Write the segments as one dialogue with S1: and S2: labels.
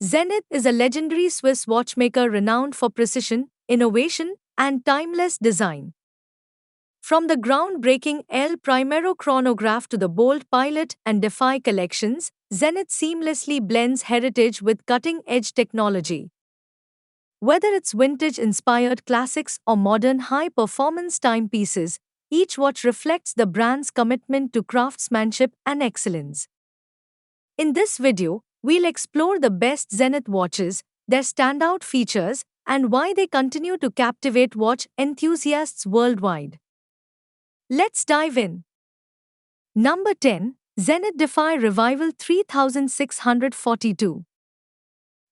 S1: Zenith is a legendary Swiss watchmaker renowned for precision, innovation, and timeless design. From the groundbreaking El Primero chronograph to the bold Pilot and Defy collections, Zenith seamlessly blends heritage with cutting-edge technology. Whether it's vintage-inspired classics or modern high-performance timepieces, each watch reflects the brand's commitment to craftsmanship and excellence. In this video, we'll explore the best Zenith watches, their standout features, and why they continue to captivate watch enthusiasts worldwide. Let's dive in. Number 10. Zenith Defy Revival 3642.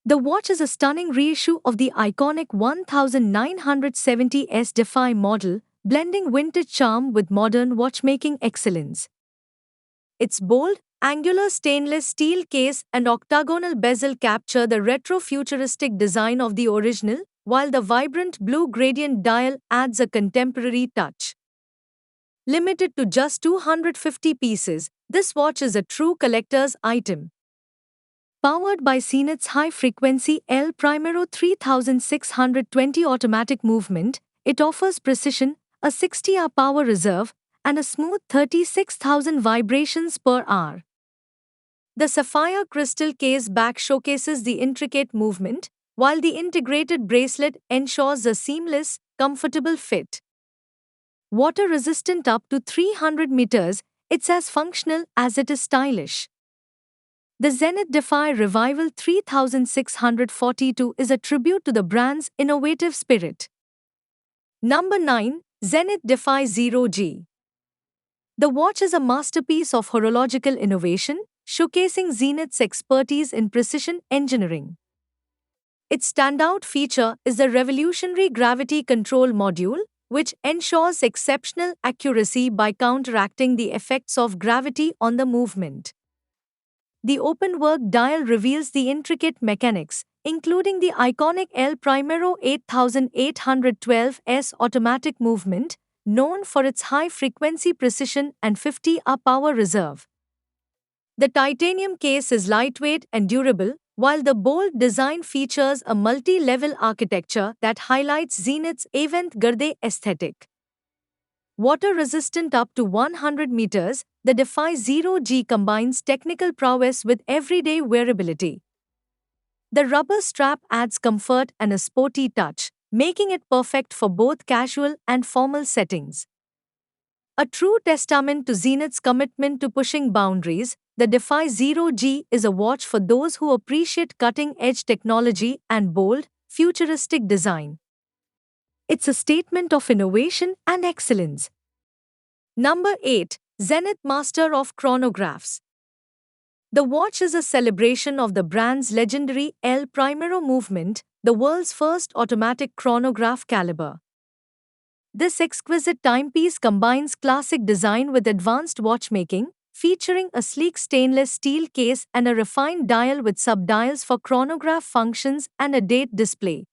S1: The watch is a stunning reissue of the iconic 1970s Defy model, blending vintage charm with modern watchmaking excellence. Its bold, angular stainless steel case and octagonal bezel capture the retro-futuristic design of the original, while the vibrant blue gradient dial adds a contemporary touch. Limited to just 250 pieces, this watch is a true collector's item. Powered by Zenith's high-frequency El Primero 3620 automatic movement, it offers precision, a 60-hour power reserve, and a smooth 36,000 vibrations per hour. The sapphire crystal case back showcases the intricate movement, while the integrated bracelet ensures a seamless, comfortable fit. Water-resistant up to 300 meters, it's as functional as it is stylish. The Zenith Defy Revival 3642 is a tribute to the brand's innovative spirit. Number 9. Zenith Defy Zero G. The watch is a masterpiece of horological innovation, showcasing Zenith's expertise in precision engineering. Its standout feature is the revolutionary gravity control module, which ensures exceptional accuracy by counteracting the effects of gravity on the movement. The open-work dial reveals the intricate mechanics, including the iconic El Primero 8812S automatic movement, known for its high-frequency precision and 50-hour power reserve. The titanium case is lightweight and durable, while the bold design features a multi-level architecture that highlights Zenith's avant-garde aesthetic. Water-resistant up to 100 meters, the Defy Zero G combines technical prowess with everyday wearability. The rubber strap adds comfort and a sporty touch, making it perfect for both casual and formal settings. A true testament to Zenith's commitment to pushing boundaries, the Defy Zero G is a watch for those who appreciate cutting-edge technology and bold, futuristic design. It's a statement of innovation and excellence. Number 8. Zenith Master of Chronographs. The watch is a celebration of the brand's legendary El Primero movement, the world's first automatic chronograph caliber. This exquisite timepiece combines classic design with advanced watchmaking, featuring a sleek stainless steel case and a refined dial with sub-dials for chronograph functions and a date display.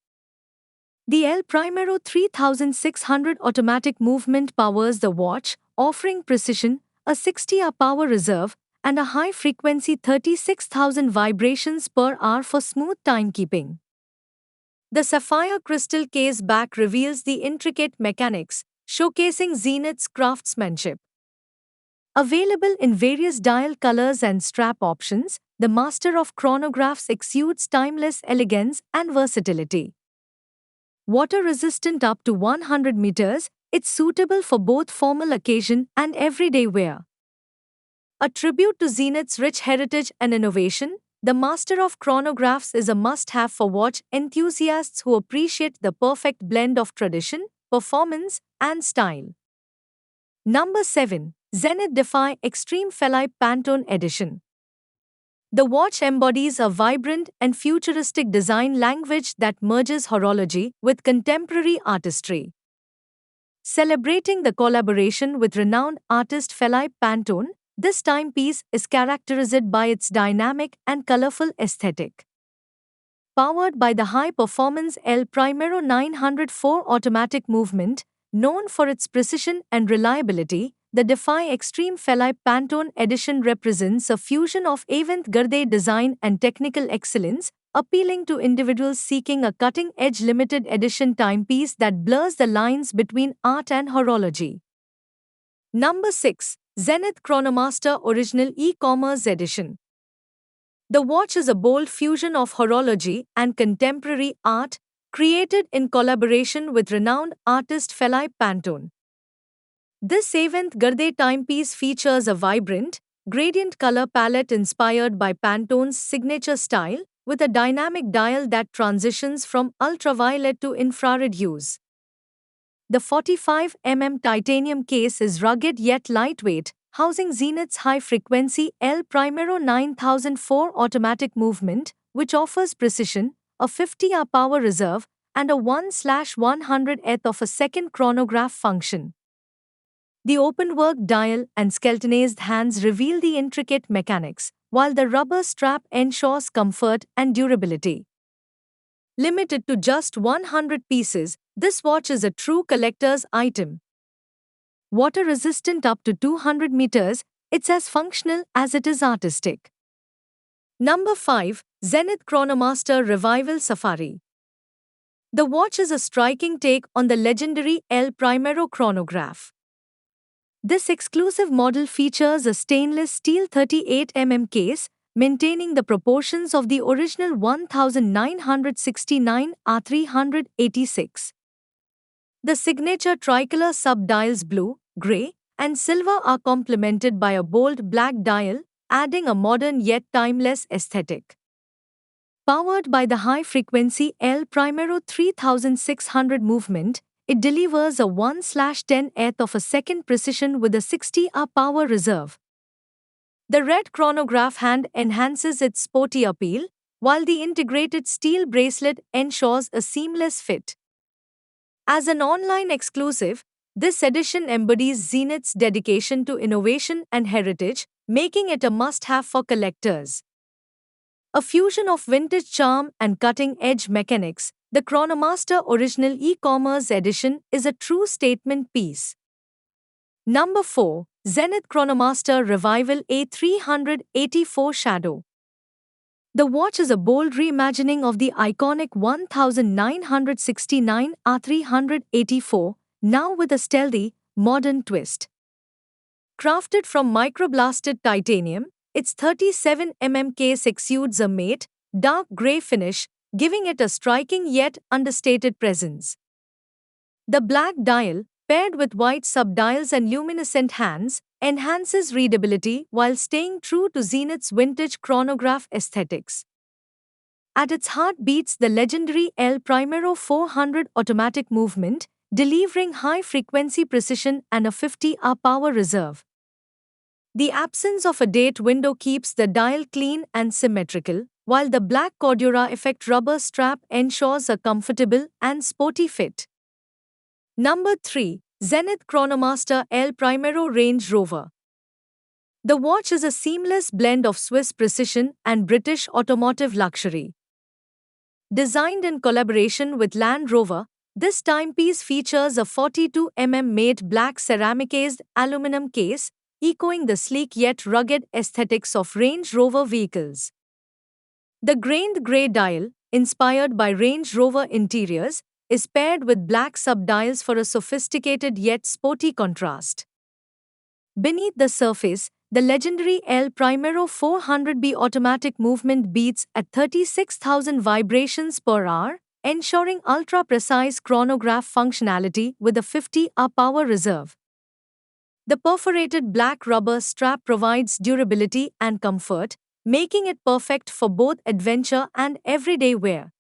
S1: The El Primero 3600 automatic movement powers the watch, offering precision, a 60-hour power reserve, and a high-frequency 36,000 vibrations per hour for smooth timekeeping. The sapphire crystal case back reveals the intricate mechanics, showcasing Zenith's craftsmanship. Available in various dial colors and strap options, the Master of Chronographs exudes timeless elegance and versatility. Water-resistant up to 100 meters, it's suitable for both formal occasion and everyday wear. A tribute to Zenith's rich heritage and innovation, the Master of Chronographs is a must-have for watch enthusiasts who appreciate the perfect blend of tradition, performance, and style. Number 7. Zenith Defy Extreme Felipe Pantone Edition. The watch embodies a vibrant and futuristic design language that merges horology with contemporary artistry. Celebrating the collaboration with renowned artist Felipe Pantone, this timepiece is characterized by its dynamic and colorful aesthetic. Powered by the high-performance El Primero 904 automatic movement, known for its precision and reliability, the Defy Extreme Felipe Pantone Edition represents a fusion of avant-garde design and technical excellence, appealing to individuals seeking a cutting-edge limited edition timepiece that blurs the lines between art and horology. Number 6. Zenith Chronomaster Original E-Commerce Edition. The watch is a bold fusion of horology and contemporary art, created in collaboration with renowned artist Philippe Pantone. This avant-garde timepiece features a vibrant, gradient color palette inspired by Pantone's signature style, with a dynamic dial that transitions from ultraviolet to infrared hues. The 45 titanium case is rugged yet lightweight, housing Zenith's high-frequency El Primero 9004 automatic movement, which offers precision, a 50-hour power reserve, and a 1/100th of a second chronograph function. The openwork dial and skeletonized hands reveal the intricate mechanics, while the rubber strap ensures comfort and durability. Limited to just 100 pieces, this watch is a true collector's item. Water resistant up to 200 meters, it's as functional as it is artistic. Number 5. Zenith Chronomaster Revival Safari. The watch is a striking take on the legendary El Primero chronograph. This exclusive model features a stainless steel 38 case, maintaining the proportions of the original 1969 R386. The signature tricolor subdials blue, grey, and silver are complemented by a bold black dial, adding a modern yet timeless aesthetic. Powered by the high-frequency El Primero 3600 movement, it delivers a 1/10th of a second precision with a 60-hour power reserve. The red chronograph hand enhances its sporty appeal, while the integrated steel bracelet ensures a seamless fit. As an online exclusive, this edition embodies Zenith's dedication to innovation and heritage, making it a must-have for collectors. A fusion of vintage charm and cutting-edge mechanics, the Chronomaster Original E-Commerce Edition is a true statement piece. Number 4. Zenith Chronomaster Revival A384 Shadow. The watch is a bold reimagining of the iconic 1969 R384, now with a stealthy, modern twist. Crafted from microblasted titanium, its 37 case exudes a matte, dark grey finish, giving it a striking yet understated presence. The black dial, paired with white subdials and luminescent hands, enhances readability while staying true to Zenith's vintage chronograph aesthetics. At its heart beats the legendary El Primero 400 automatic movement, delivering high-frequency precision and a 50-hour power reserve. The absence of a date window keeps the dial clean and symmetrical, while the black Cordura Effect rubber strap ensures a comfortable and sporty fit. Number 3. Zenith Chronomaster El Primero Range Rover. The watch is a seamless blend of Swiss precision and British automotive luxury. Designed in collaboration with Land Rover, this timepiece features a 42 made black ceramicized aluminum case, echoing the sleek yet rugged aesthetics of Range Rover vehicles. The grained grey dial, inspired by Range Rover interiors, is paired with black subdials for a sophisticated yet sporty contrast. Beneath the surface, the legendary El Primero 400B automatic movement beats at 36,000 vibrations per hour, ensuring ultra-precise chronograph functionality with a 50-hour power reserve. The perforated black rubber strap provides durability and comfort, making it perfect for both adventure and everyday wear.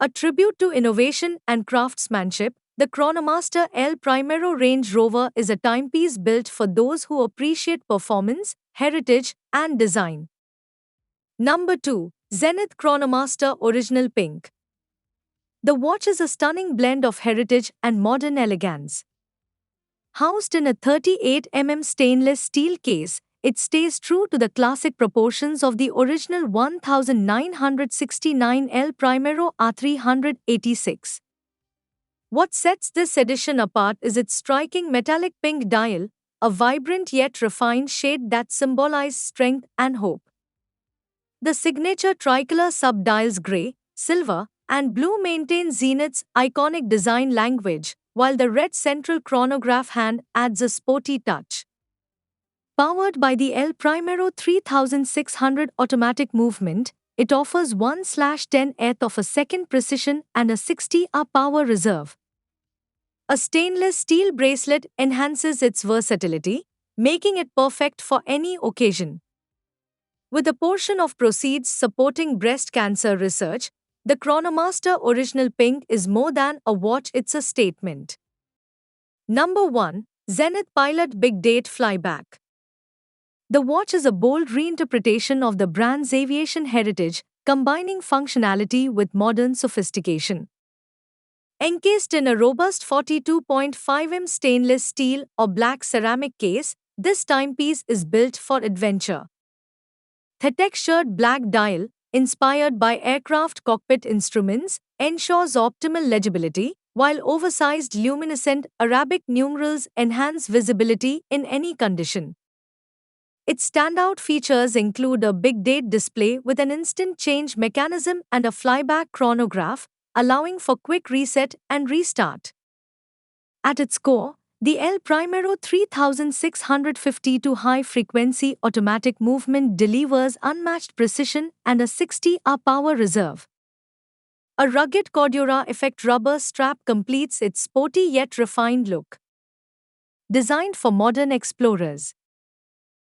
S1: A tribute to innovation and craftsmanship, the Chronomaster El Primero Range Rover is a timepiece built for those who appreciate performance, heritage, and design. Number 2. Zenith Chronomaster Original Pink. The watch is a stunning blend of heritage and modern elegance. Housed in a 38 stainless steel case, it stays true to the classic proportions of the original 1969 El Primero R386. What sets this edition apart is its striking metallic pink dial, a vibrant yet refined shade that symbolizes strength and hope. The signature tricolor subdials gray, silver, and blue maintain Zenith's iconic design language, while the red central chronograph hand adds a sporty touch. Powered by the El Primero 3600 automatic movement, it offers 1/10th of a second precision and a 60 power reserve. A stainless steel bracelet enhances its versatility, making it perfect for any occasion. With a portion of proceeds supporting breast cancer research, the Chronomaster Original Pink is more than a watch, it's a statement. Number 1. Zenith Pilot Big Date Flyback. The watch is a bold reinterpretation of the brand's aviation heritage, combining functionality with modern sophistication. Encased in a robust 42.5mm stainless steel or black ceramic case, this timepiece is built for adventure. The textured black dial, inspired by aircraft cockpit instruments, ensures optimal legibility, while oversized luminescent Arabic numerals enhance visibility in any condition. Its standout features include a big date display with an instant change mechanism and a flyback chronograph, allowing for quick reset and restart. At its core, the El Primero 3652 high-frequency automatic movement delivers unmatched precision and a 60 power reserve. A rugged Cordura effect rubber strap completes its sporty yet refined look. Designed for modern explorers,